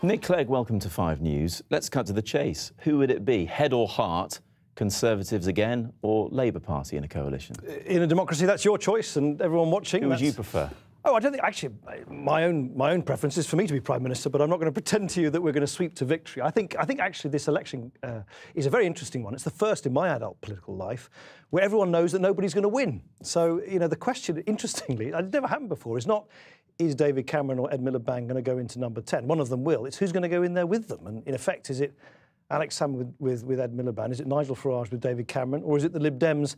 Nick Clegg, welcome to 5 News. Let's cut to the chase. Who would it be, head or heart? Conservatives again, or Labour Party in a coalition? In a democracy, that's your choice, and everyone watching. Who would you prefer? Oh, I don't think, actually, my own preference is for me to be Prime Minister, but I'm not going to pretend to you that we're going to sweep to victory. I think actually this election is a very interesting one. It's the first in my adult political life where everyone knows that nobody's going to win. So, you know, the question, interestingly, it never happened before, is not, is David Cameron or Ed Miliband going to go into number 10? One of them will. It's who's going to go in there with them. And in effect, is it Alex Salmond with Ed Miliband? Is it Nigel Farage with David Cameron? Or is it the Lib Dems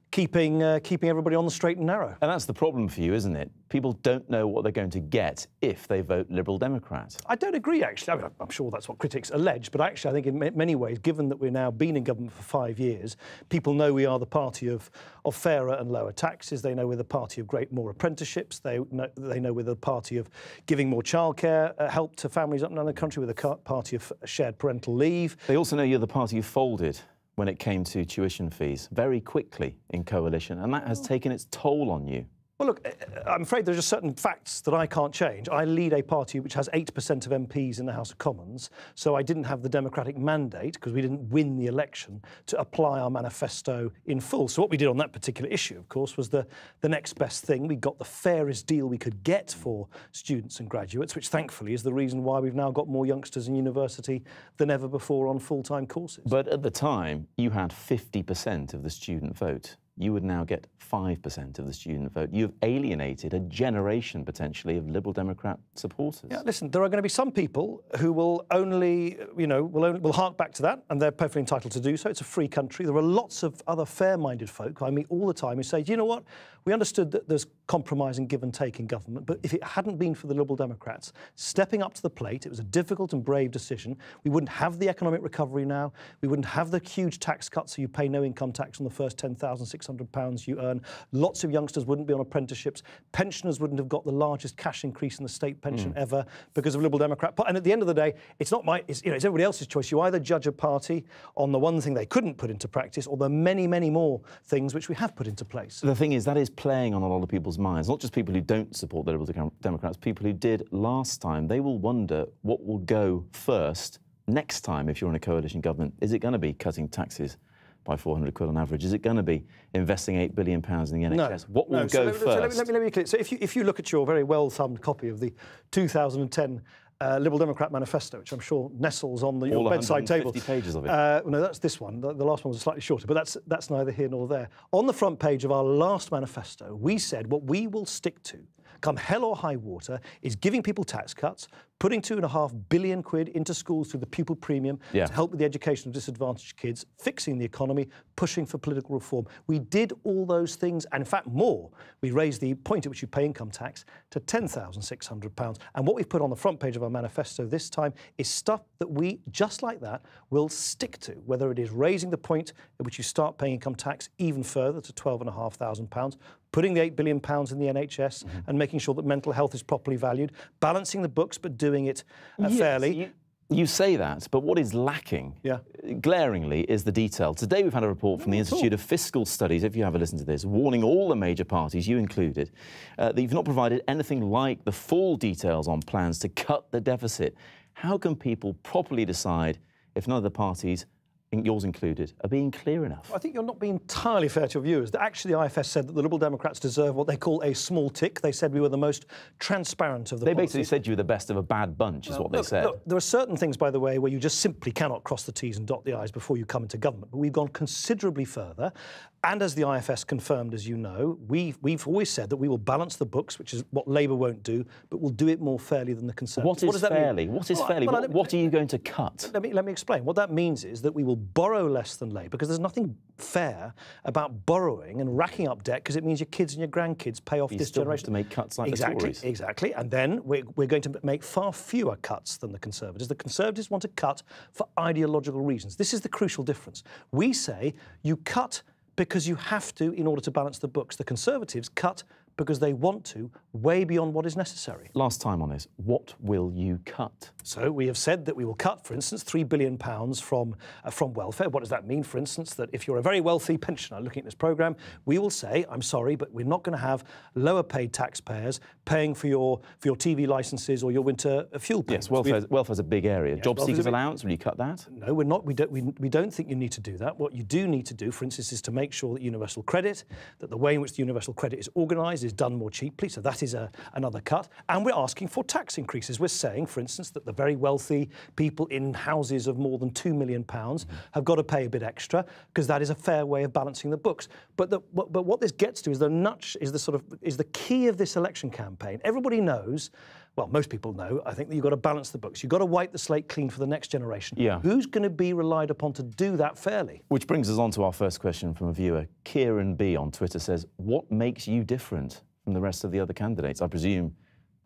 keeping everybody on the straight and narrow? And that's the problem for you, isn't it? People don't know what they're going to get if they vote Liberal Democrat. I don't agree, actually. I mean, I'm sure that's what critics allege, but actually I think in many ways, given that we're now been in government for 5 years, people know we are the party of fairer and lower taxes. They know we're the party of more apprenticeships. They know we're the party of giving more childcare help to families up and down the country. We're the party of shared parental leave. They also know you're the party who folded when it came to tuition fees very quickly in coalition, and that has taken its toll on you. Well, look, I'm afraid there are just certain facts that I can't change. I lead a party which has 8% of MPs in the House of Commons, so I didn't have the democratic mandate, because we didn't win the election, to apply our manifesto in full. So what we did on that particular issue, of course, was the next best thing. We got the fairest deal we could get for students and graduates, which thankfully is the reason why we've now got more youngsters in university than ever before on full-time courses. But at the time, you had 50% of the student vote. You would now get 5% of the student vote. You've alienated a generation, potentially, of Liberal Democrat supporters. Yeah, listen, there are going to be some people who will only, will hark back to that, and they're perfectly entitled to do so. It's a free country. There are lots of other fair-minded folk who I meet all the time who say, you know what, we understood that there's compromise and give and take in government, but if it hadn't been for the Liberal Democrats stepping up to the plate, it was a difficult and brave decision. We wouldn't have the economic recovery now. We wouldn't have the huge tax cuts, so you pay no income tax on the first £10,600 you earn. Lots of youngsters wouldn't be on apprenticeships. Pensioners wouldn't have got the largest cash increase in the state pension ever because of Liberal Democrat. And at the end of the day, it's not it's everybody else's choice. You either judge a party on the one thing they couldn't put into practice, or the many, many more things which we have put into place. The thing is, that is playing on a lot of people's minds, not just people who don't support the Liberal Democrats, people who did last time. They will wonder what will go first next time if you're in a coalition government. Is it going to be cutting taxes by 400 quid on average? Is it going to be investing £8 billion in the NHS? No. What will go first? So let me be clear. So if you look at your very well-thumbed copy of the 2010 Liberal Democrat manifesto, which I'm sure nestles on your bedside table. 50 pages of it. No, that's this one. The last one was slightly shorter, but that's neither here nor there. On the front page of our last manifesto, we said what we will stick to, come hell or high water, is giving people tax cuts, putting £2.5 billion into schools through the pupil premium to help with the education of disadvantaged kids, fixing the economy, pushing for political reform. We did all those things, and in fact more. We raised the point at which you pay income tax to £10,600. And what we've put on the front page of our manifesto this time is stuff that we, just like that, will stick to, whether it is raising the point at which you start paying income tax even further to £12,500, putting the £8 billion in the NHS and making sure that mental health is properly valued, balancing the books but doing it fairly. You say that, but what is lacking, glaringly, is the detail. Today we've had a report from the Institute of Fiscal Studies, if you have a listen to this, warning all the major parties, you included, that you've not provided anything like the full details on plans to cut the deficit. How can people properly decide if none of the parties, yours included, are being clear enough? I think you're not being entirely fair to your viewers. Actually, the IFS said that the Liberal Democrats deserve what they call a small tick. They said we were the most transparent of the policies. Basically said you were the best of a bad bunch, is what they said. Look, there are certain things, by the way, where you just simply cannot cross the T's and dot the I's before you come into government. But we've gone considerably further. And as the IFS confirmed, as you know, we've always said that we will balance the books, which is what Labour won't do, but we'll do it more fairly than the Conservatives. What is fairly? What is fairly? What are you going to cut? Let me explain. What that means is that we will borrow less than Labour, because there's nothing fair about borrowing and racking up debt, because it means your kids and your grandkids pay off this generation. To make cuts like the Tories. Exactly. And then we're going to make far fewer cuts than the Conservatives. The Conservatives want to cut for ideological reasons. This is the crucial difference. We say you cut because you have to in order to balance the books. The Conservatives cut because they want to, way beyond what is necessary. Last time on this, what will you cut? So we have said that we will cut, for instance, £3 billion from welfare. What does that mean, for instance? That if you're a very wealthy pensioner looking at this programme, we will say, I'm sorry, but we're not going to have lower paid taxpayers paying for your TV licences or your winter fuel payments. Yes, welfare's a big area. Yes, job seekers allowance, will you cut that? No, we're not. We don't think you need to do that. What you do need to do, for instance, is to make sure that universal credit, that the way in which the universal credit is organised is done more cheaply. So that is another cut. And we're asking for tax increases. We're saying, for instance, that the very wealthy people in houses of more than £2 million have got to pay a bit extra, because that is a fair way of balancing the books. But what this gets to is the key of this election campaign. Everybody knows. Well, most people know, I think, that you've got to balance the books. You've got to wipe the slate clean for the next generation. Yeah. Who's going to be relied upon to do that fairly? Which brings us on to our first question from a viewer. Kieran B on Twitter says, what makes you different from the rest of the other candidates? I presume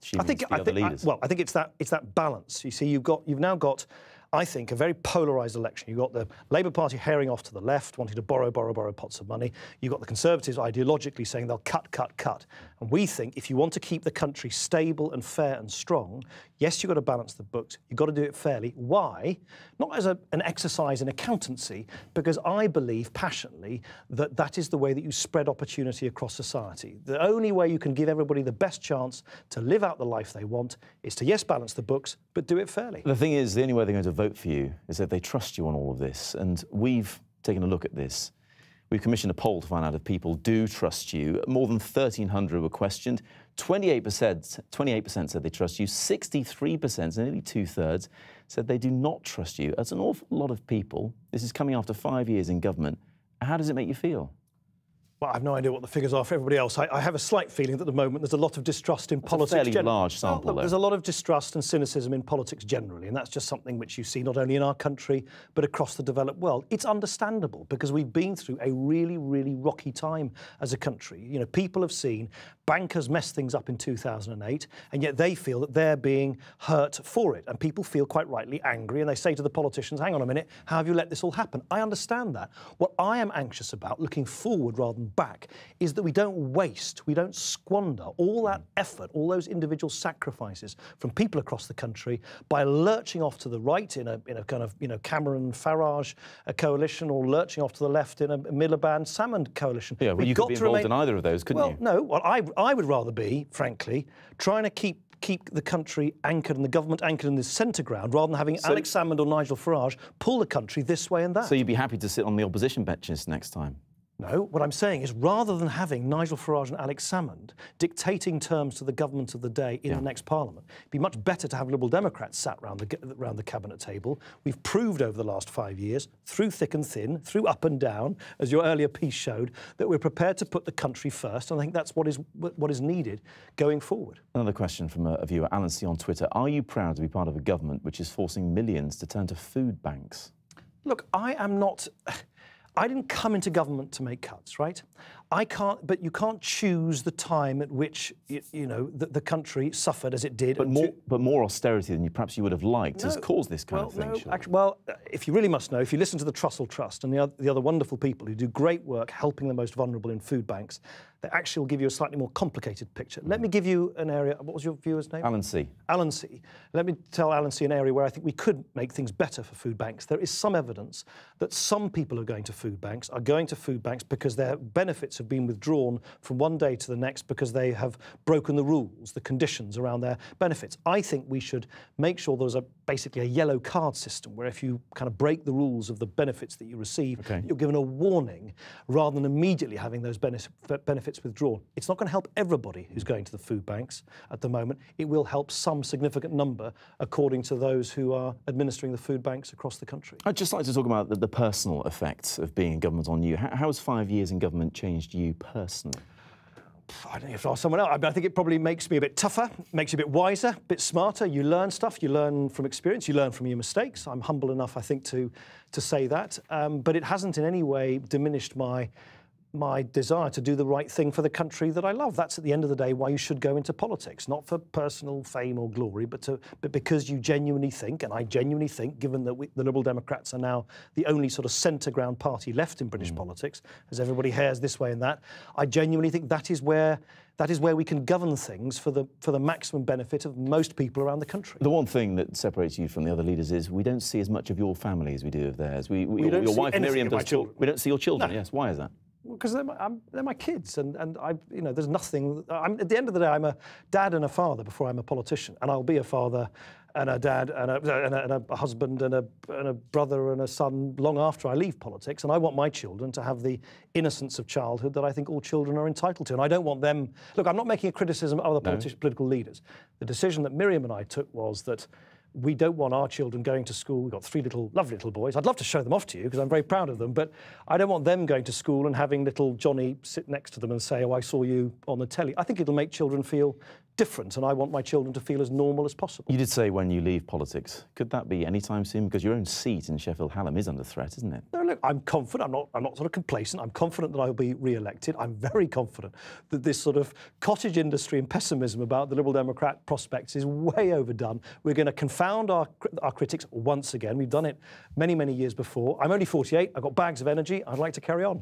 she means the other leaders. I think it's that balance. You see, you've now got, I think, a very polarised election. You've got the Labour Party herring off to the left, wanting to borrow pots of money. You've got the Conservatives ideologically saying they'll cut. And we think if you want to keep the country stable and fair and strong, yes, you've got to balance the books. You've got to do it fairly. Why? Not as an exercise in accountancy, because I believe passionately that that is the way that you spread opportunity across society. The only way you can give everybody the best chance to live out the life they want is to, yes, balance the books, but do it fairly. The thing is, the only way they're going to vote for you is if they trust you on all of this. And we've taken a look at this. We've commissioned a poll to find out if people do trust you. More than 1,300 were questioned. 28% said they trust you. 63%, so nearly two-thirds, said they do not trust you. That's an awful lot of people. This is coming after 5 years in government. How does it make you feel? Well, I have no idea what the figures are for everybody else. I have a slight feeling that at the moment there's a lot of distrust in politics. It's a fairly large sample, though. There's a lot of distrust and cynicism in politics generally, and that's just something which you see not only in our country, but across the developed world. It's understandable, because we've been through a really, really rocky time as a country. You know, people have seen bankers mess things up in 2008, and yet they feel that they're being hurt for it. And people feel quite rightly angry, and they say to the politicians, hang on a minute, how have you let this all happen? I understand that. What I am anxious about, looking forward rather than back, is that we don't waste, we don't squander all that effort, all those individual sacrifices from people across the country by lurching off to the right in a kind of, you know, Cameron-Farage coalition, or lurching off to the left in a Miliband-Salmond coalition. Yeah, well, you could be involved in either of those, couldn't you? No, well, I would rather be, frankly, trying to keep the country anchored and the government anchored in the centre ground, rather than having Alex Salmond or Nigel Farage pull the country this way and that. So you'd be happy to sit on the opposition benches next time? No, what I'm saying is, rather than having Nigel Farage and Alex Salmond dictating terms to the government of the day in the next Parliament, it'd be much better to have Liberal Democrats sat round the cabinet table. We've proved over the last 5 years, through thick and thin, through up and down, as your earlier piece showed, that we're prepared to put the country first, and I think that's what is needed going forward. Another question from a viewer, Alan C. on Twitter. Are you proud to be part of a government which is forcing millions to turn to food banks? Look, I am not... I didn't come into government to make cuts, right? But you can't choose the time at which, you know, the country suffered as it did. But more austerity than perhaps you would have liked has caused this kind of thing. Well, if you really must know, if you listen to the Trussell Trust and the other wonderful people who do great work helping the most vulnerable in food banks, they actually will give you a slightly more complicated picture. Let me give you an area. What was your viewer's name? Alan C. Alan C. Let me tell Alan C. an area where I think we could make things better for food banks. There is some evidence that some people who are going to food banks because their benefits have been withdrawn from one day to the next because they have broken the rules, the conditions around their benefits. I think we should make sure there's basically a yellow card system where if you kind of break the rules of the benefits that you receive, you're given a warning rather than immediately having those benefits withdrawn. It's not going to help everybody who's going to the food banks at the moment. It will help some significant number, according to those who are administering the food banks across the country. I'd just like to talk about the personal effects of being in government on you. How has 5 years in government changed you personally? I don't know if I was someone else. I think it probably makes me a bit tougher, makes you a bit wiser, a bit smarter. You learn stuff, you learn from experience, you learn from your mistakes. I'm humble enough, I think, to say that. But it hasn't in any way diminished my my desire to do the right thing for the country that I love. That's at the end of the day why you should go into politics, not for personal fame or glory, but because you genuinely think, and I genuinely think, given that the Liberal Democrats are now the only sort of centre ground party left in British politics, as everybody hears this way and that, I genuinely think that is where we can govern things for the maximum benefit of most people around the country. The one thing that separates you from the other leaders is we don't see as much of your family as we do of theirs. Your wife Miriam does talk. We don't see your children. No. Yes, why is that? Because they're my kids, and there's nothing. At the end of the day, I'm a dad and a father before I'm a politician, and I'll be a father and a dad and a husband and a brother and a son long after I leave politics. And I want my children to have the innocence of childhood that I think all children are entitled to. And I don't want them. Look, I'm not making a criticism of other political leaders. The decision that Miriam and I took was that we don't want our children going to school. We've got 3 lovely little boys. I'd love to show them off to you because I'm very proud of them, but I don't want them going to school and having little Johnny sit next to them and say, oh, I saw you on the telly. I think it'll make children feel different, and I want my children to feel as normal as possible. You did say when you leave politics. Could that be any time soon? Because your own seat in Sheffield Hallam is under threat, isn't it? No, look, I'm confident. I'm not sort of complacent. I'm confident that I'll be re-elected. I'm very confident that this sort of cottage industry and pessimism about the Liberal Democrat prospects is way overdone. We're going to confound our critics once again. We've done it many, many years before. I'm only 48. I've got bags of energy. I'd like to carry on.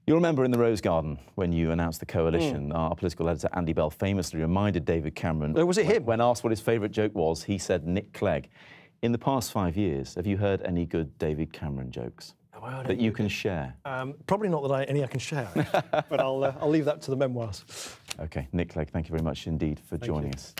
You'll remember in the Rose Garden when you announced the coalition, our political editor Andy Bell famously reminded David Cameron... Was it him? When asked what his favourite joke was, he said Nick Clegg. In the past 5 years, have you heard any good David Cameron jokes that you can share? Probably not any I can share, but I'll leave that to the memoirs. OK, Nick Clegg, thank you very much indeed for joining us.